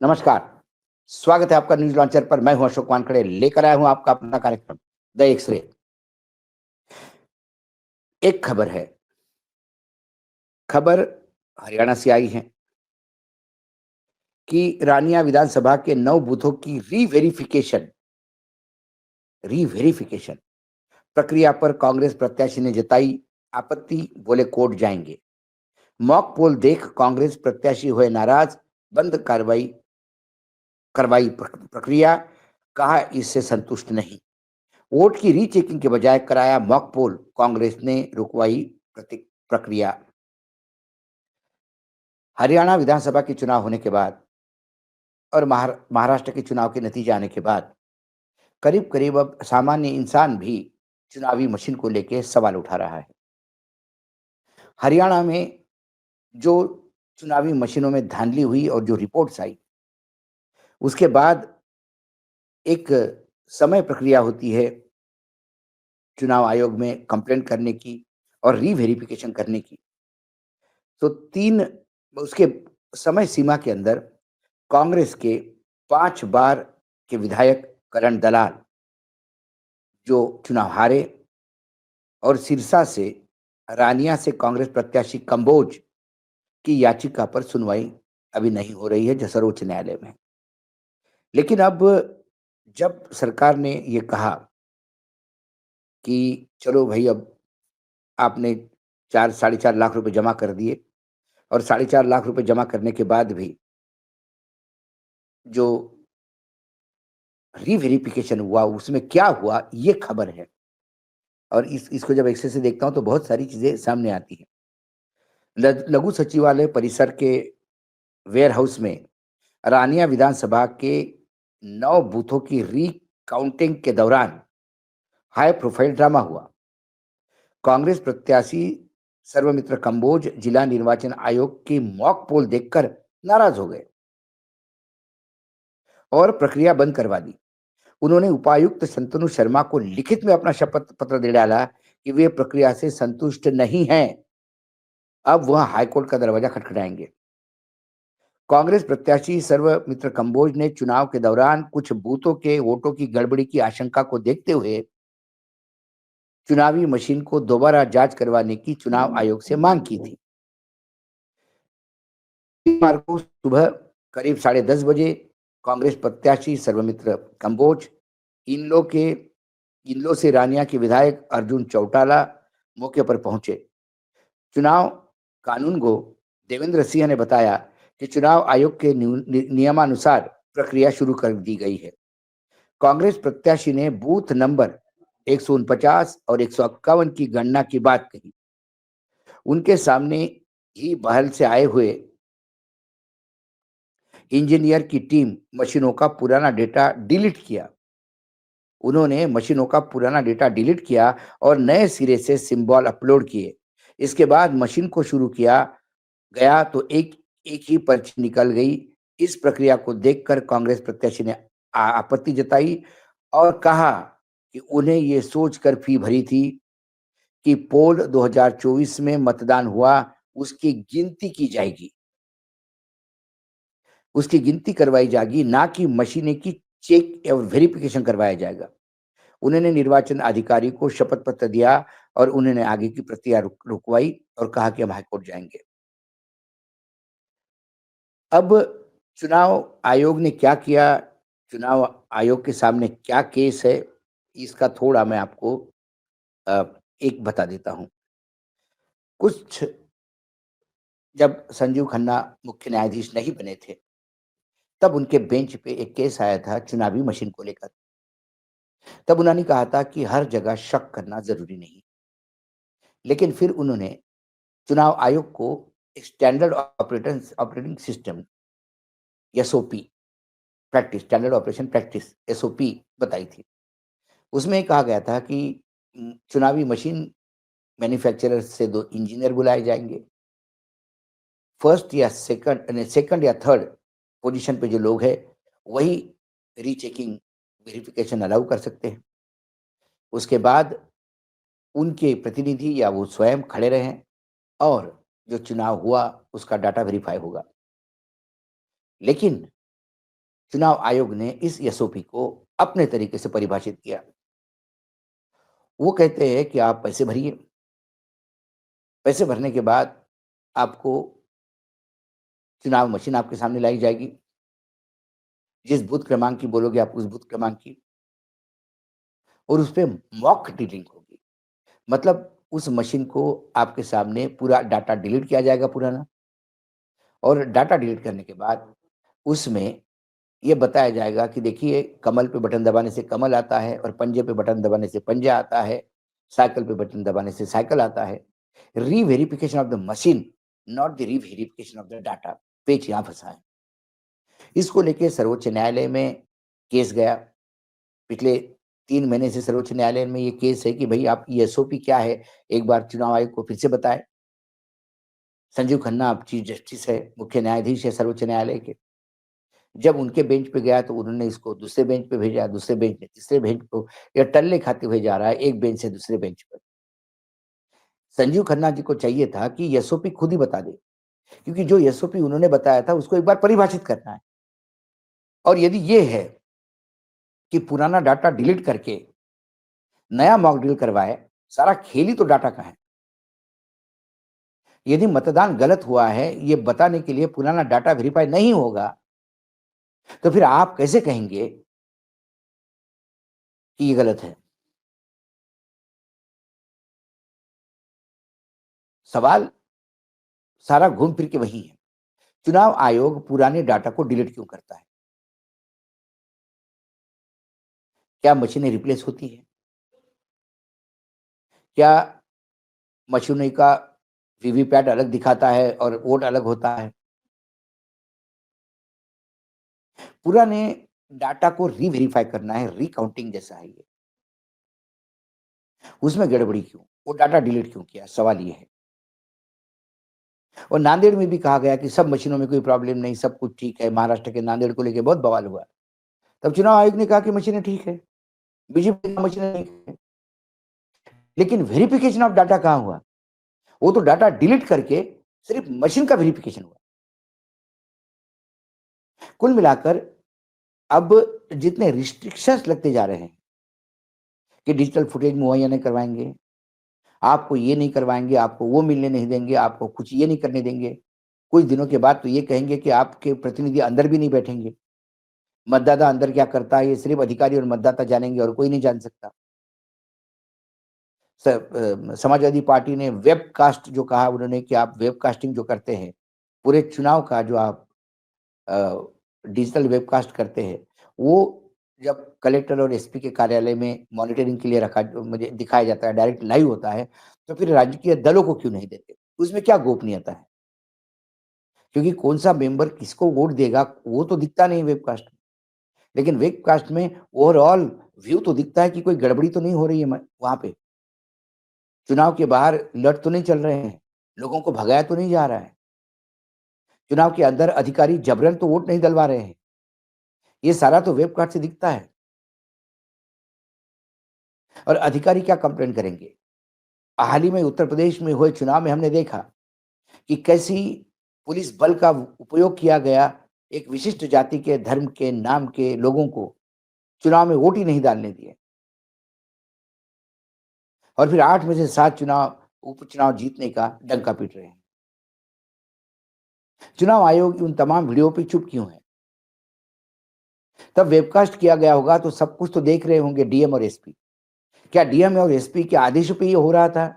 नमस्कार, स्वागत है आपका न्यूज़ लॉन्चर पर। मैं हूं अशोक वानखेड़े, लेकर आया हूं आपका अपना कार्यक्रम द एक्स-रे। एक खबर है, खबर हरियाणा से आई है कि रानिया विधानसभा के 9 बूथों की री-वेरिफिकेशन प्रक्रिया पर कांग्रेस प्रत्याशी ने जताई आपत्ति, बोले कोर्ट जाएंगे। मॉक पोल देख कांग्रेस प्रत्याशी हुए नाराज, बंद करवाई प्रक्रिया, कहा इससे संतुष्ट नहीं। वोट की रीचेकिंग के बजाय कराया मॉक पोल, कांग्रेस ने रुकवाई प्रक्रिया। हरियाणा विधानसभा के चुनाव होने के बाद और महाराष्ट्र के चुनाव के नतीजे आने के बाद करीब करीब अब सामान्य इंसान भी चुनावी मशीन को लेके सवाल उठा रहा है। हरियाणा में जो चुनावी मशीनों में धांधली हुई और जो रिपोर्ट्स आई, उसके बाद एक समय प्रक्रिया होती है चुनाव आयोग में कंप्लेंट करने की और री-वेरिफिकेशन करने की। तो 3 उसके समय सीमा के अंदर कांग्रेस के 5 बार के विधायक करण दलाल, जो चुनाव हारे, और सिरसा से रानिया से कांग्रेस प्रत्याशी कंबोज की याचिका पर सुनवाई अभी नहीं हो रही है सर्वोच्च न्यायालय में। लेकिन अब जब सरकार ने ये कहा कि चलो भई, अब आपने 4 साढ़े 4 लाख रुपए जमा कर दिए, और साढ़े 4 लाख रुपए जमा करने के बाद भी जो री-वेरिफिकेशन हुआ, उसमें क्या हुआ, ये खबर है। और इसको जब एक्सेस से देखता हूँ तो बहुत सारी चीज़ें सामने आती हैं। लघु सचिवालय परिसर के वेयर हाउस में रानिया विधानसभा के 9 बूथों की री-काउंटिंग के दौरान हाई प्रोफाइल ड्रामा हुआ। कांग्रेस प्रत्याशी सर्वमित्र कंबोज जिला निर्वाचन आयोग की मॉक पोल देखकर नाराज हो गए और प्रक्रिया बंद करवा दी। उन्होंने उपायुक्त शंतनु शर्मा को लिखित में अपना शपथ पत्र दे डाला कि वे प्रक्रिया से संतुष्ट नहीं हैं। अब वह हाईकोर्ट का दरवाजा खटखटाएंगे। कांग्रेस प्रत्याशी सर्वमित्र कंबोज ने चुनाव के दौरान कुछ बूथों के वोटों की गड़बड़ी की आशंका को देखते हुए चुनावी मशीन को दोबारा जांच करवाने की चुनाव आयोग से मांग की थी। सोमवार को सुबह करीब 10:30 बजे कांग्रेस प्रत्याशी सर्वमित्र कंबोज, इनलो के इनलो से रानिया के विधायक अर्जुन चौटाला मौके पर पहुंचे। चुनाव कानूनगो देवेंद्र सिंह ने बताया कि चुनाव आयोग के नियमानुसार प्रक्रिया शुरू कर दी गई है। कांग्रेस प्रत्याशी ने बूथ नंबर 149 और 151 की गणना की बात कही। उनके सामने ही बहल से आए हुए इंजीनियर की टीम मशीनों का पुराना डेटा डिलीट किया। उन्होंने मशीनों का पुराना डेटा डिलीट किया और नए सिरे से सिंबल अपलोड किए। इसके बाद मशीन को शुरू किया गया तो एक एक ही पर्ची निकल गई। इस प्रक्रिया को देखकर कांग्रेस प्रत्याशी ने आपत्ति जताई और कहा कि उन्हें ये सोचकर फी भरी थी कि पोल 2024 में मतदान हुआ, उसकी गिनती की जाएगी, उसकी गिनती करवाई जाएगी, ना कि मशीनें की चेक और वेरिफिकेशन करवाया जाएगा। उन्होंने निर्वाचन अधिकारी को शपथ पत्र दिया और उन्होंने आगे की प्रक्रिया रुकवाई और कहा कि हम हाईकोर्ट जाएंगे। अब चुनाव आयोग ने क्या किया, चुनाव आयोग के सामने क्या केस है, इसका थोड़ा मैं आपको अ, एक बता देता हूँ। कुछ जब संजीव खन्ना मुख्य न्यायाधीश नहीं बने थे, तब उनके बेंच पे एक केस आया था चुनावी मशीन को लेकर। तब उन्होंने कहा था कि हर जगह शक करना ज़रूरी नहीं। लेकिन फिर उन्होंने चुनाव आयोग को एक standard operating system, SOP practice, standard operation practice SOP बताई थी। उसमें कहा गया था कि चुनावी मशीन मैन्युफैक्चरर से 2 इंजीनियर बुलाए जाएँगे। फर्स्ट या सेकंड या थर्ड पोज़ीशन पे जो लोग हैं, वही रीचेकिंग, वेरिफिकेशन अलाउ कर सकते हैं। उसके बाद उनके प्रतिनिधि या वो स्वयं खड़े रहें और जो चुनाव हुआ, उसका डाटा वेरीफ़ाई होगा। लेकिन चुनाव आयोग ने इस एसओपी को अपने तरीके से परिभाषित किया। वो कहते हैं कि आप पैसे भरिए, पैसे भरने के बाद आपको चुनाव मशीन आपके सामने लाई जाएगी। जिस बूथ क्रमांक की बोलोगे आप उस बूथ क्रमांक की, और उसपे मॉक डिलिंग होगी। मतलब उस मशीन को आपके सामने पूरा डाटा डिलीट किया जाएगा पुराना, और डाटा डिलीट करने के बाद उसमें ये बताया जाएगा कि देखिए कमल पे बटन दबाने से कमल आता है और पंजे पे बटन दबाने से पंजा आता है, साइकिल पे बटन दबाने से साइकिल आता है। Re-verification of the machine, not the re-verification of the data. पेच यहाँ फँसा है। इसको लेके सर्वोच्च न्यायालय में केस गया। पिछले 3 महीने से सर्वोच्च न्यायालय में ये केस है कि भई आप ये एसओपी क्या है? एक बार चुनाव आयोग को फिर से बताएँ। संजीव खन्ना अब चीफ जस्टिस है, मुख्य न्यायाधीश है सर्वोच्च न्यायालय के। जब उनके बेंच पे गया तो उन्होंने इसको दूसरे बेंच पे भेजा, दूसरे बेंच ने तीसरे बेंच को, ये टल्ले खाते हुए जा रहा है एक बेंच से दूसरे बेंच पर। संजीव खन्ना जी को चाहिए था कि एसओपी खुद ही बता दें, क्योंकि जो एसओपी उन्होंने बताया था उसको एक बार परिभाषित करना है। और यदि ये है कि पुराना डाटा डिलीट करके नया मॉक ड्रिल करवाए, सारा खेल ही तो डाटा का है। यदि मतदान गलत हुआ है, ये बताने के लिए पुराना डाटा वेरीफाई नहीं होगा, तो फिर आप कैसे कहेंगे कि ये गलत है? सवाल सारा घूम फिर के वही है। चुनाव आयोग पुराने डाटा को डिलीट क्यों करता है? क्या मशीनें रिप्लेस होती हैं? क्या मशीनों का वीवीपैट अलग दिखाता है और वोट अलग होता है? पुराने डाटा को री-वेरीफाई करना है, रीकाउंटिंग जैसा है ये। उसमें गड़बड़ी क्यों? वो डाटा डिलीट क्यों किया? सवाल ये है। और नांदेड़ में भी कहा गया कि सब मशीनों में कोई प्रॉब्लम नहीं, सब कुछ ठीक है। महाराष्ट्र के नांदेड़ को लेके बहुत बवाल हुआ। तब चुनाव आयोग ने कहा कि मशीनें ठीक है, बीजेपी की मशीनें ठीक है। लेकिन वेरिफिकेशन ऑफ डाटा कहाँ हुआ? वो तो डाटा डिलीट करके सिर्फ मशीन का वेरिफिकेशन हुआ। कुल मिलाकर अब जितने रिस्ट्रिक्शंस लगते जा रहे हैं कि डिजिटल फुटेज मुहैया नहीं करवाएँगे, आपको ये नहीं करवाएँगे, आपको वो मिलने नहीं देंगे, आपको कुछ ये नहीं करने देंगे। कुछ दिनों के बाद तो ये कहेंगे कि आपके प्रतिनिधि अंदर भी नहीं बैठेंगे। मतदाता अंदर क्या करता है, ये सिर्फ अधिकारी और मतदाता जानेंगे और कोई नहीं जान सकता। समाजवादी पार्टी ने वेबकास्ट जो कहा उन्होंने कि आप वेबकास्टिंग जो करते हैं, पूरे चुनाव का जो आप अ, डिजिटल वेबकास्ट करते हैं, वो जब कलेक्टर और एसपी के कार्यालय में मॉनिटरिंग के लिए रखा मुझे दिखाया जाता है, डायरेक्ट लाइव होता है, तो फिर राजकीय दलों को क्यों नहीं देते? उसमें क्या गोपनीयता है? क्योंकि कौन-सा मेंबर किसको वोट देगा, वो तो दिखता नहीं वेबकास्ट में। लेकिन वेबकास्ट में ओवरऑल व्यू तो दिखता है कि कोई गड़बड़ी तो नहीं हो रही है म वहाँ पे। चुनाव के बाहर लठ तो नहीं चल रहे हैं, लोगों को भगाया तो नहीं जा रहा है। चुनाव के अंदर अधिकारी जबरन तो वोट नहीं डलवा रहे हैं। ये सारा तो वेबकास्ट से दिखता है। और अधिकारी क्या कंप्लेंट करेंगे? हाल ही में उत्तर प्रदेश में हुए चुनाव में हमने देखा कि कैसी पुलिस बल का उपयोग किया गया, एक विशिष्ट जाति के, धर्म के, नाम के लोगों को चुनाव में वोट ही नहीं डालने दिए। और फिर 8 में से 7 उपचुनाव जीतने का डंका पीट रहे हैं। चुनाव आयोग उन तमाम वीडियो पे चुप क्यों है? तब वेबकास्ट किया गया होगा तो सब कुछ तो देख रहे होंगे डीएम और एसपी। क्या डीएम और एसपी के आदेशों पे ये हो रहा था?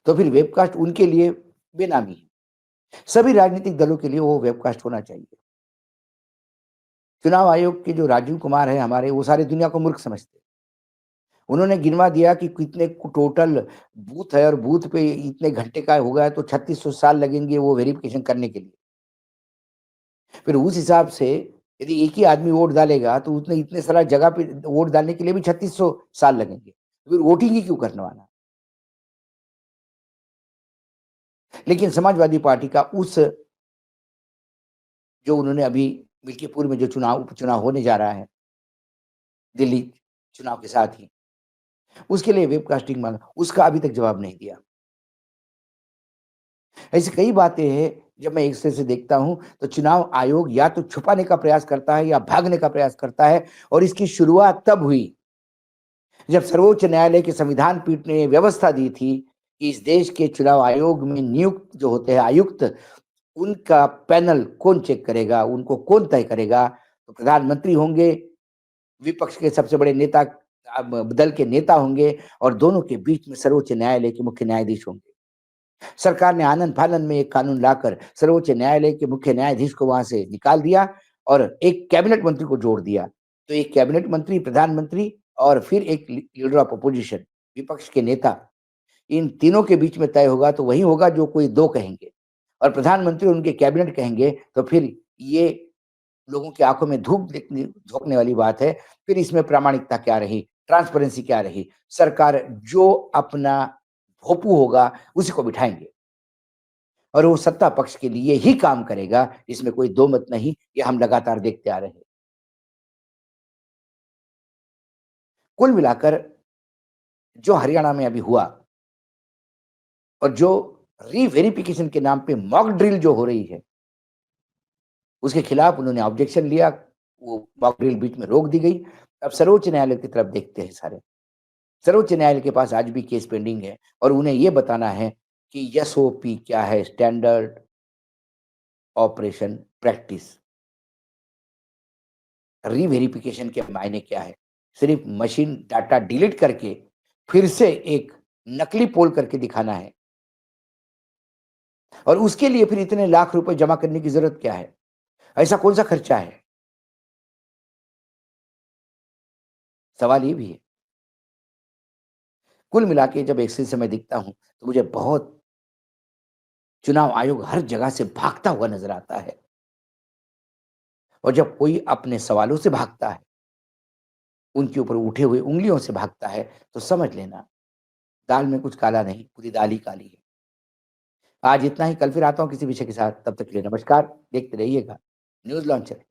तो फिर वेबकास्ट उनके लिए बेनामी है। सभी राजनीतिक दलों के लिए वो वेबकास्ट होना चाहिए। चुनाव आयोग के जो राजीव कुमार हैं हमारे, वो सारी दुनिया को मूर्ख समझते हैं। उन्होंने गिनवा दिया कि कितने टोटल बूथ है और बूथ पे इतने घंटे का होगा तो 3600 साल लगेंगे वो वेरिफिकेशन करने के लिए। फिर उस हिसाब से यदि एक ही आदमी वोट डालेगा तो उसने इतने सारा जगह पे वोट डालने के लिए भी 3600 साल लगेंगे। तो फिर वोटिंग ही क्यों करवाना? लेकिन समाजवादी पार्टी का उस जो उन्होंने अभी मिल्कीपुर में जो उपचुनाव होने जा रहा है, दिल्ली चुनाव के साथ ही, उसके लिए वेबकास्टिंग माँगा, उसका अभी तक जवाब नहीं दिया। ऐसी कई बातें हैं जब मैं एक से देखता हूँ, तो चुनाव आयोग या तो छुपाने का प्रयास करता है या भागने का प्रयास करता है और इसकी शुरुआत तब हुई, जब सर्वोच्च न्यायालय की संविधान पीठ ने व्यवस्था दी थी कि इस देश के चुनाव आयोग में नियुक्त जो होते हैं आयुक्त, उनका पैनल कौन चेक करेगा, उनको कौन तय करेगा? तो प्रधानमंत्री होंगे, विपक्ष के सबसे बड़े नेता दल के नेता होंगे और दोनों के बीच में सर्वोच्च न्यायालय के मुख्य न्यायाधीश होंगे। सरकार ने आनन-फानन में एक कानून लाकर सर्वोच्च न्यायालय के मुख्य न्यायाधीश को वहाँ से निकाल दिया और एक कैबिनेट मंत्री को जोड़ दिया। तो एक कैबिनेट मंत्री, प्रधानमंत्री और फिर एक लीडर ऑफ अपोजिशन, विपक्ष के नेता, इन तीनों के बीच में तय होगा तो वही होगा जो कोई 2 कहेंगे और प्रधानमंत्री और उनके कैबिनेट कहेंगे, तो फिर ये लोगों की आँखों में धूप देखने झोंकने वाली बात है। फिर इसमें प्रामाणिकता क्या रही? ट्रांसपेरेंसी क्या रही? सरकार जो अपना भोंपू होगा, उसी को बिठाएँगे और वो सत्ता पक्ष के लिए ही काम करेगा, इसमें कोई दो मत नहीं, ये हम लगातार देखते आ रहे हैं। कुल मिलाकर जो हरियाणा में अभी हुआ और जो री-वेरिफिकेशन के नाम पे मॉक ड्रिल जो हो रही है, उसके खिलाफ उन्होंने ऑब्जेक्शन लिया, वो मॉक ड्रिल बीच में रोक दी गई। अब सर्वोच्च न्यायालय की तरफ देखते हैं सारे। सर्वोच्च न्यायालय के पास आज भी केस पेंडिंग है और उन्हें ये बताना है कि एसओपी क्या है, स्टैंडर्ड ऑपरेशन प्रैक्टिस, री-वेरिफिकेशन के मायने क्या है? सिर्फ़ मशीन डाटा डिलीट करके फिर से एक नकली पोल करके दिखाना है और उसके लिए फिर इतने लाख रुपए जमा करने की ज़रूरत क्या है? ऐसा कौन-सा खर्चा है? सवाल ये भी है। कुल मिला के जब एक्सेल से मैं दिखता हूँ, तो मुझे बहुत चुनाव आयोग हर जगह से भागता हुआ नज़र आता है और जब कोई अपने सवालों से भागता है, उनके ऊपर उठे हुए उँगलियों से भागता है, तो समझ लेना दाल में कुछ काला नहीं, पूरी दाल ही काली है। आज इतना ही, कल फिर आता हूँ किसी विषय के साथ, तब तक के लिए नमस्कार, देखते रहिएगा न्यूज़ लॉन्चर।